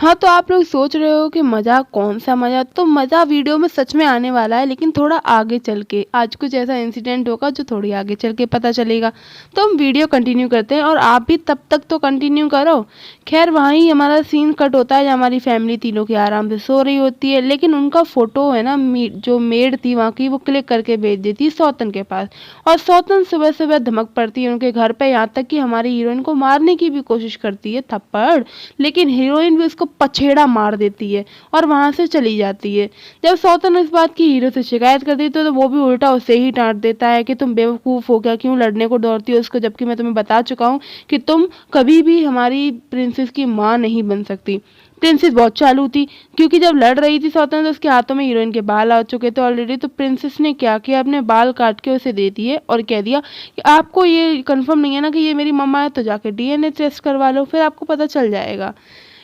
हाँ, तो आप लोग सोच रहे हो कि मज़ा कौन-सा मज़ा? तो मज़ा वीडियो में सच में आने वाला है, लेकिन थोड़ा आगे चल के। आज कुछ ऐसा इंसिडेंट होगा जो थोड़ी आगे चल के पता चलेगा। तो हम वीडियो कंटिन्यू करते हैं और आप भी तब तक तो कंटिन्यू करो। ख़ैर वहीं हमारा सीन कट होता है, जहाँ हमारी फैमिली तीनों की आराम से सो रही होती है, लेकिन उनका फ़ोटो है ना, जो मेड थी वहाँ की, वो क्लिक करके भेज देती है सौतन के पास। और सौतन सुबह-सुबह धमक पड़ती है उनके घर पे, यहाँ तक कि हमारी हीरोइन को मारने की भी कोशिश करती है, थप्पड़। लेकिन हीरोइन भी उसको पछेड़ा मार देती है और वहाँ से चली जाती है। जब सौतन इस बात की हीरो से शिकायत कर देती है, तो वो भी उल्टा उसे ही डाँट देता है कि तुम बेवकूफ़ हो क्या? क्यों लड़ने को दौड़ती हो उसको, जबकि मैं तुम्हें बता चुका हूँ कि तुम कभी भी हमारी प्रिंसेस की माँ नहीं बन सकती। प्रिंसेस बहुत चालू थी, क्योंकि जब लड़ रही थी सौतन, तो उसके हाथों में हीरोइन के बाल आ चुके थे ऑलरेडी। तो प्रिंसेस ने क्या किया, अपने बाल काट के उसे दे दिए और कह दिया कि आपको ये कंफर्म नहीं है ना कि ये मेरी मम्मा है, तो जाके डीएनए टेस्ट करवा लो, फिर आपको पता चल जाएगा।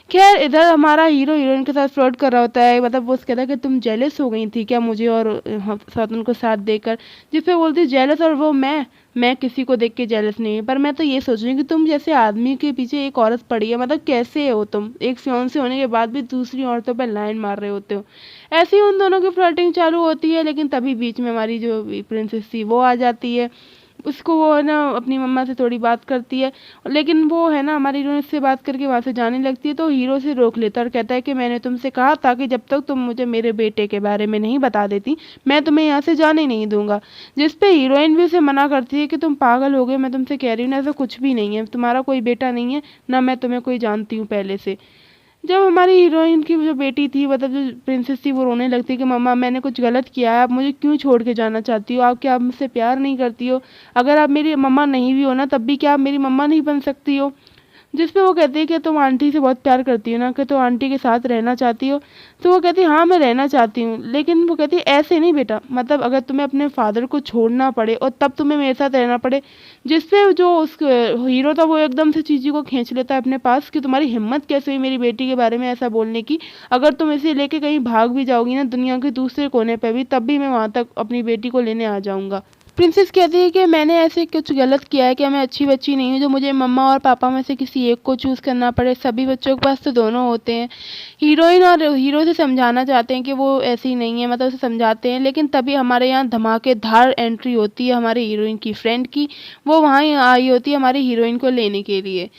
खैर इधर हमारा हीरो हीरोइन के साथ फ्लर्ट कर रहा होता है, मतलब वो कहता है कि तुम जेलस हो गई थी क्या मुझे और सौतन को साथ देकर। जिस पे बोलती जेलस, और वो मैं किसी को देख के जेलस नहीं हूँ, पर मैं तो ये सोच रही हूँ कि तुम जैसे आदमी के पीछे एक औरत पड़ी है, मतलब कैसे हो तुम, एक फियांसे होने के बाद भी दूसरी औरतों पर लाइन मार रहे होते हो। ऐसे ही उन दोनों की फ्लर्टिंग चालू होती है, लेकिन तभी बीच में हमारी जो प्रिंसेस थी वो आ जाती है। उसको वो है ना अपनी मम्मा से थोड़ी बात करती है, लेकिन वो है ना हमारी हीरोइन से बात करके वहाँ से जाने लगती है, तो हीरो से रोक लेता है और कहता है कि मैंने तुमसे कहा था कि जब तक तुम मुझे मेरे बेटे के बारे में नहीं बता देती, मैं तुम्हें यहाँ से जाने नहीं दूंगा। जिस पे हीरोइन भी उसे मना करती है कि तुम पागल हो गए, मैं तुमसे कह रही हूँ ना, ऐसा कुछ भी नहीं है, तुम्हारा कोई बेटा नहीं है, ना मैं तुम्हें कोई जानती हूँ पहले से। जब हमारी हीरोइन की जो बेटी थी, मतलब जो प्रिंसेस थी, वो रोने लगती है कि मम्मा मैंने कुछ गलत किया है, आप मुझे क्यों छोड़ के जाना चाहती हो, आप क्या आप मुझसे प्यार नहीं करती हो? अगर आप मेरी मम्मा नहीं भी हो ना, तब भी क्या आप मेरी मम्मा नहीं बन सकती हो? जिस पे वो कहती है कि तुम आंटी से बहुत प्यार करती हो ना, कि तुम आंटी के साथ रहना चाहती हो। तो वो कहती है हाँ मैं रहना चाहती हूँ, लेकिन वो कहती है ऐसे नहीं बेटा, मतलब अगर तुम्हें अपने फादर को छोड़ना पड़े और तब तुम्हें मेरे साथ रहना पड़े। जिस पे जो उस हीरो था वो एकदम से चीज़ी को खींच लेता है अपने पास कि तुम्हारी हिम्मत कैसे हुई मेरी बेटी के बारे में ऐसा बोलने की। अगर तुम इसे लेके कहीं भाग भी जाओगी ना दुनिया के दूसरे कोने पे भी, तब भी मैं वहाँ तक अपनी बेटी को लेने आ जाऊँगा। प्रिंसेस कहती है कि मैंने ऐसे कुछ गलत किया है, क्या मैं अच्छी बच्ची नहीं हूँ जो मुझे मम्मा और पापा में से किसी एक को चूज़ करना पड़े, सभी बच्चों के पास तो दोनों होते हैं। हीरोइन और हीरो से समझाना चाहते हैं कि वो ऐसी नहीं है, मतलब उसे समझाते हैं, लेकिन तभी हमारे यहाँ धमाकेदार एंट्री होती है हमारे हीरोइन की फ्रेंड की। वो वहाँ आई होती है हमारी हीरोइन को लेने के लिए।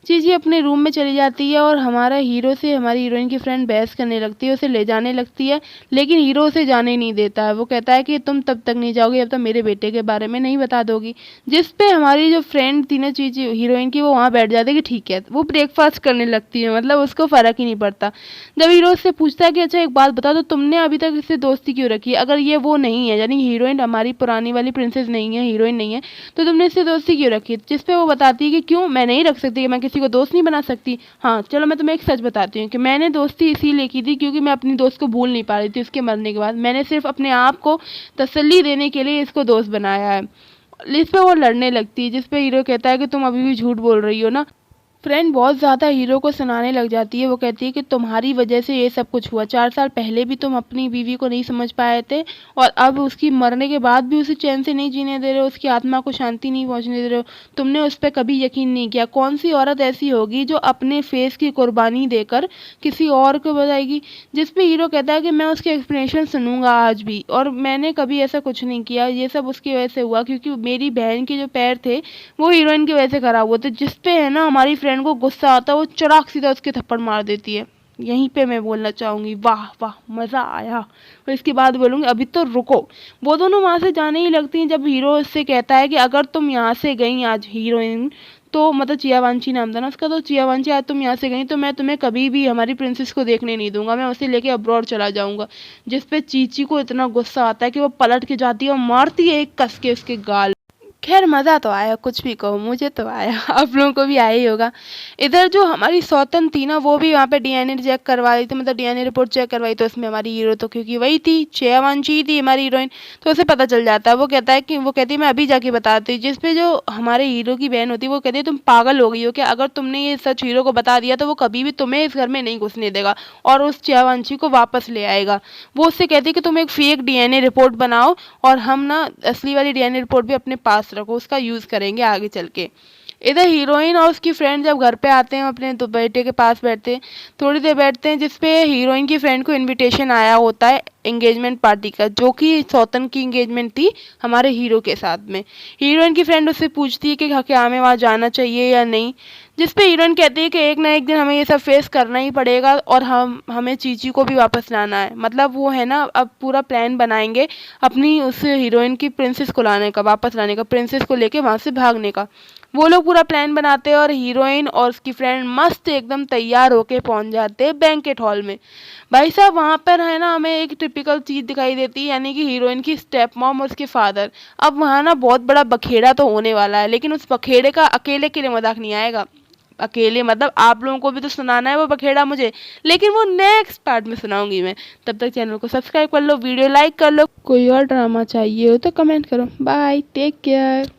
चीज़ी अपने रूम में चली जाती है और हमारा हीरो से हमारी हीरोइन की फ्रेंड बहस करने लगती है, उसे ले जाने लगती है, लेकिन हीरो उसे जाने नहीं देता है। वो कहता है कि तुम तब तक नहीं जाओगी जब तक मेरे बेटे के बारे में नहीं बता दोगी। जिस पे हमारी जो फ्रेंड थी ना चीज़ी हीरोइन की, वो वहाँ बैठ जाती है कि ठीक है। वो ब्रेकफास्ट करने लगती है, मतलब उसको फ़र्क ही नहीं पड़ता। जब हीरो उससे पूछता है कि अच्छा एक बात बताओ, तो तुमने अभी तक इससे दोस्ती क्यों रखी है? अगर ये वो नहीं है, यानी हीरोइन हमारी पुरानी वाली प्रिंसेस नहीं है, हीरोइन नहीं है, तो तुमने इससे दोस्ती क्यों रखी? जिस पे वो बताती है कि क्यों मैं नहीं रख सकती, कि मैं किसी को दोस्त नहीं बना सकती। हाँ चलो मैं तुम्हें एक सच बताती हूँ कि मैंने दोस्ती इसीलिए की थी क्योंकि मैं अपनी दोस्त को भूल नहीं पा रही थी उसके मरने के बाद। मैंने सिर्फ अपने आप को तसल्ली देने के लिए इसको दोस्त बनाया है। इस पे वो लड़ने लगती है, जिस पे हीरो कहता है कि तुम अभी भी झूठ बोल रही हो ना। फ्रेंड बहुत ज़्यादा हीरो को सुनाने लग जाती है। वो कहती है कि तुम्हारी वजह से ये सब कुछ हुआ। 4 साल पहले भी तुम अपनी बीवी को नहीं समझ पाए थे, और अब उसकी मरने के बाद भी उसे चैन से नहीं जीने दे रहे हो, उसकी आत्मा को शांति नहीं पहुंचने दे रहे हो। तुमने उस पर कभी यकीन नहीं किया। कौन सी औरत ऐसी होगी जो अपने फेस की कुर्बानी देकर किसी और को बताएगी? जिस पे हीरो कहता है कि मैं उसके एक्सप्लेनेशन सुनूंगा आज भी, और मैंने कभी ऐसा कुछ नहीं किया, ये सब उसकी वजह से हुआ क्योंकि मेरी बहन के जो पैर थे वो हीरोइन की वजह से खराब हुए थे। जिस पे है ना हमारी फ्रेंड को गुस्सा आता है, वो चड़ाक सीधा उसके थप्पड़ मार देती है। यहीं पे मैं बोलना चाहूंगी वाह वाह मज़ा आया। और इसके बाद बोलूंगी अभी तो रुको। वो दोनों वहां से जाने ही लगती हैं, जब हीरो उससे कहता है कि अगर तुम यहाँ से गई आज, हीरोइन तो मतलब चियावांची नाम था ना उसका, तो चियावांची आज तुम यहाँ से गई तो मैं तुम्हें कभी भी हमारी प्रिंसेस को देखने नहीं दूंगा, मैं उसे लेके अब्रॉड चला जाऊंगा। जिस पे चीची को इतना गुस्सा आता है कि वो पलट के जाती है और मारती है एक कस के उसके गाल। खैर मज़ा तो आया, कुछ भी कहो, मुझे तो आया। आप लोगों को भी आया ही होगा। इधर जो हमारी सौतन थी ना, वो भी वहाँ पे डीएनए चेक करवा रही थी, मतलब डीएनए रिपोर्ट चेक करवाई, तो उसमें हमारी हीरो तो क्योंकि वही थी, चयावांशी थी हमारी हीरोइन, तो उसे पता चल जाता है। वो कहता है कि वो कहती है मैं अभी जाके बताती हूँ। जिस पे जो हमारे हीरो की बहन होती है वो कहती है तुम पागल हो गई हो क्या? अगर तुमने ये सच हीरो को बता दिया तो वो कभी भी तुम्हें इस घर में नहीं घुसने देगा और उस चयावांशी को वापस ले आएगा। वो उससे कहती है कि तुम एक फेक डीएनए रिपोर्ट बनाओ और हम ना असली वाली डीएनए रिपोर्ट भी अपने पास रखो, उसका यूज़ करेंगे आगे चल के। इधर हीरोइन और उसकी फ्रेंड जब घर पे आते हैं, अपने दो बेटे के पास बैठते हैं, थोड़ी देर बैठते हैं, जिसपे हीरोइन की फ्रेंड को इनविटेशन आया होता है एंगेजमेंट पार्टी का, जो कि सौतन की एंगेजमेंट थी हमारे हीरो के साथ में। हीरोइन की फ्रेंड उससे पूछती है कि क्या हमें वहाँ जाना चाहिए या नहीं, जिस पे हीरोइन कहती है कि एक ना एक दिन हमें ये सब फेस करना ही पड़ेगा और हमें चीची को भी वापस लाना है। मतलब वो है ना, अब पूरा प्लान बनाएंगे अपनी उस हीरोइन की प्रिंसेस को लाने का, वापस लाने का, प्रिंसेस को लेके वहाँ से भागने का। वो लोग पूरा प्लान बनाते हैं और हीरोइन और उसकी फ्रेंड मस्त एकदम तैयार होके पहुंच जाते हैं बैंकेट हॉल में। भाई साहब वहाँ पर है ना, हमें एक टिपिकल चीज़ दिखाई देती है, यानी कि हीरोइन की स्टेप मॉम और उसके फादर। अब वहाँ ना बहुत बड़ा बखेड़ा तो होने वाला है, लेकिन उस बखेड़े का अकेले के लिए मजाक नहीं आएगा। अकेले मतलब आप लोगों को भी तो सुनाना है वो बखेड़ा मुझे, लेकिन वो नेक्स्ट पार्ट में सुनाऊंगी मैं। तब तक चैनल को सब्सक्राइब कर लो, वीडियो लाइक कर लो, कोई और ड्रामा चाहिए हो तो कमेंट करो। Bye, take care.